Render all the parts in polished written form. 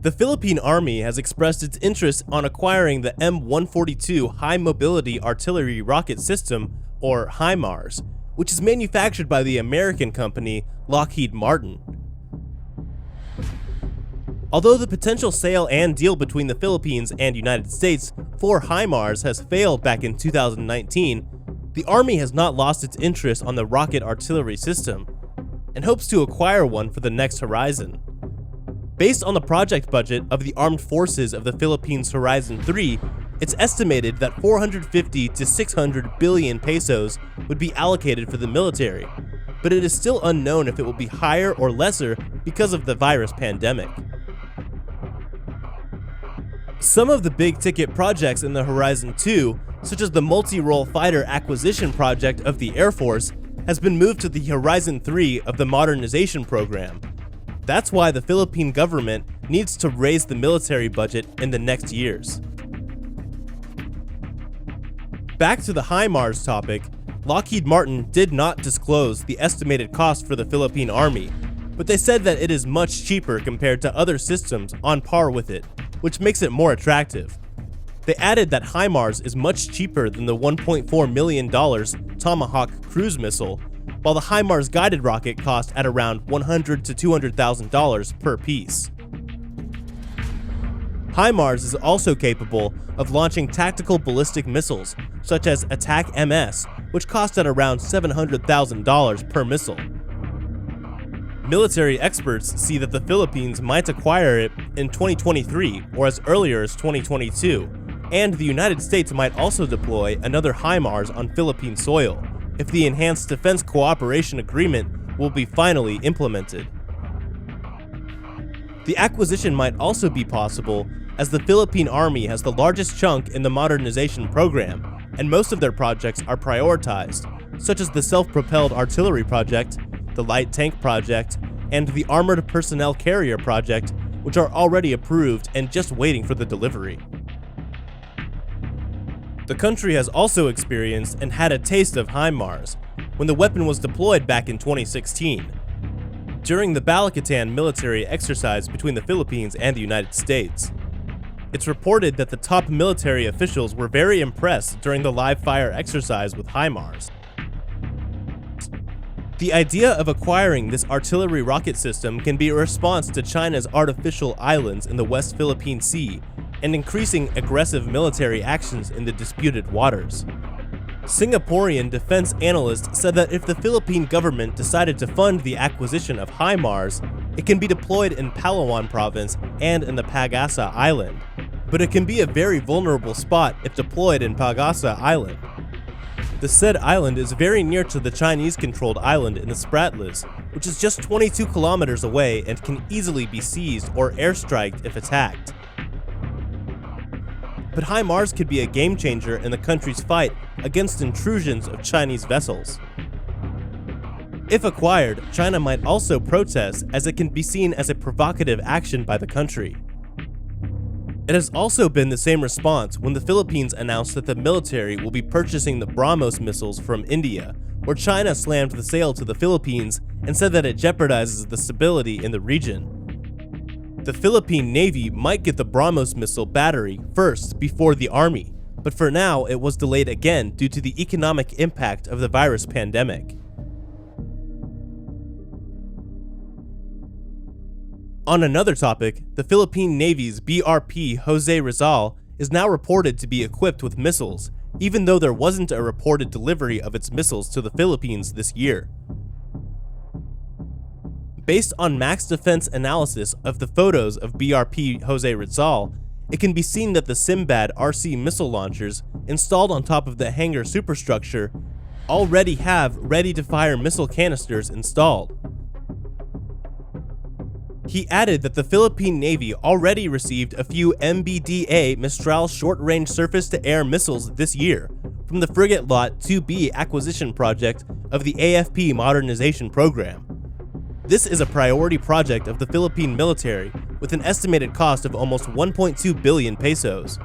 The Philippine Army has expressed its interest on acquiring the M142 High Mobility Artillery Rocket System, or HIMARS, which is manufactured by the American company Lockheed Martin. Although the potential sale and deal between the Philippines and United States for HIMARS has failed back in 2019, the Army has not lost its interest on the rocket artillery system and hopes to acquire one for the next horizon. Based on the project budget of the Armed Forces of the Philippines Horizon 3, it's estimated that 450 to 600 billion pesos would be allocated for the military, but it is still unknown if it will be higher or lesser because of the virus pandemic. Some of the big-ticket projects in the Horizon 2, such as the multi-role fighter acquisition project of the Air Force, has been moved to the Horizon 3 of the modernization program. That's why the Philippine government needs to raise the military budget in the next years. Back to the HIMARS topic, Lockheed Martin did not disclose the estimated cost for the Philippine Army, but they said that it is much cheaper compared to other systems on par with it, which makes it more attractive. They added that HIMARS is much cheaper than the $1.4 million Tomahawk cruise missile, while the HIMARS guided rocket cost at around $100,000 to $200,000 per piece. HIMARS is also capable of launching tactical ballistic missiles, such as Attack MS, which cost at around $700,000 per missile. Military experts see that the Philippines might acquire it in 2023 or as earlier as 2022, and the United States might also deploy another HIMARS on Philippine soil if the Enhanced Defense Cooperation Agreement will be finally implemented. The acquisition might also be possible as the Philippine Army has the largest chunk in the modernization program, and most of their projects are prioritized, such as the Self-Propelled Artillery Project, the Light Tank Project, and the Armored Personnel Carrier Project, which are already approved and just waiting for the delivery. The country has also experienced and had a taste of HIMARS when the weapon was deployed back in 2016, during the Balikatan military exercise between the Philippines and the United States. It's reported that the top military officials were very impressed during the live-fire exercise with HIMARS. The idea of acquiring this artillery rocket system can be a response to China's artificial islands in the West Philippine Sea and increasing aggressive military actions in the disputed waters. Singaporean defense analysts said that if the Philippine government decided to fund the acquisition of HIMARS, it can be deployed in Palawan province and in the Pag-asa Island, but it can be a very vulnerable spot if deployed in Pag-asa Island. The said island is very near to the Chinese-controlled island in the Spratlys, which is just 22 kilometers away and can easily be seized or airstriked if attacked. But HIMARS could be a game-changer in the country's fight against intrusions of Chinese vessels. If acquired, China might also protest, as it can be seen as a provocative action by the country. It has also been the same response when the Philippines announced that the military will be purchasing the BrahMos missiles from India, where China slammed the sale to the Philippines and said that it jeopardizes the stability in the region. The Philippine Navy might get the BrahMos missile battery first before the Army, but for now it was delayed again due to the economic impact of the virus pandemic. On another topic, the Philippine Navy's BRP Jose Rizal is now reported to be equipped with missiles, even though there wasn't a reported delivery of its missiles to the Philippines this year. Based on Max Defense analysis of the photos of BRP Jose Rizal, it can be seen that the Simbad RC missile launchers installed on top of the hangar superstructure already have ready-to-fire missile canisters installed. He added that the Philippine Navy already received a few MBDA Mistral short-range surface-to-air missiles this year from the Frigate Lot 2B acquisition project of the AFP modernization program. This is a priority project of the Philippine military with an estimated cost of almost 1.2 billion pesos.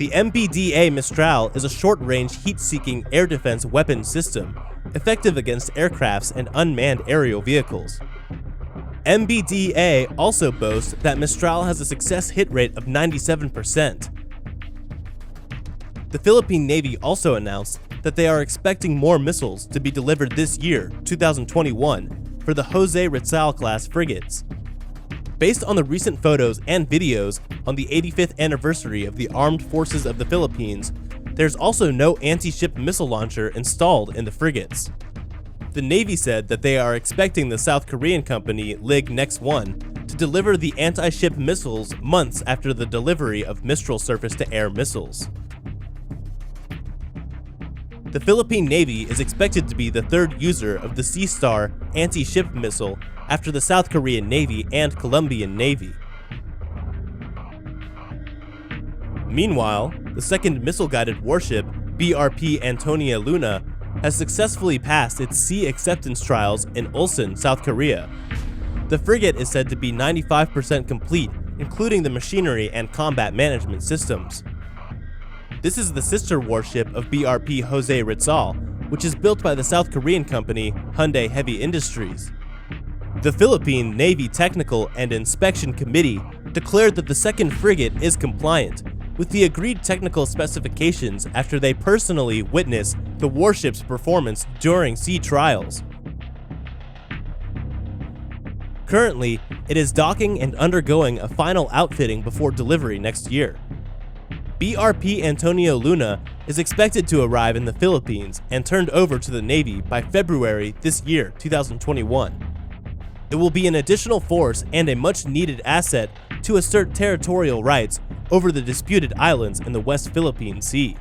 The MBDA Mistral is a short-range heat-seeking air defense weapon system, effective against aircrafts and unmanned aerial vehicles. MBDA also boasts that Mistral has a success hit rate of 97%. The Philippine Navy also announced that they are expecting more missiles to be delivered this year, 2021, for the Jose Rizal class frigates. Based on the recent photos and videos on the 85th anniversary of the Armed Forces of the Philippines, there's also no anti-ship missile launcher installed in the frigates. The Navy said that they are expecting the South Korean company LIG Next 1 to deliver the anti-ship missiles months after the delivery of Mistral surface-to-air missiles. The Philippine Navy is expected to be the third user of the Sea Star anti-ship missile after the South Korean Navy and Colombian Navy. Meanwhile, the second missile-guided warship, BRP Antonio Luna, has successfully passed its sea acceptance trials in Ulsan, South Korea. The frigate is said to be 95% complete, including the machinery and combat management systems. This is the sister warship of BRP Jose Rizal, which is built by the South Korean company Hyundai Heavy Industries. The Philippine Navy Technical and Inspection Committee declared that the second frigate is compliant with the agreed technical specifications after they personally witnessed the warship's performance during sea trials. Currently, it is docking and undergoing a final outfitting before delivery next year. BRP Antonio Luna is expected to arrive in the Philippines and turned over to the Navy by February this year, 2021. It will be an additional force and a much-needed asset to assert territorial rights over the disputed islands in the West Philippine Sea.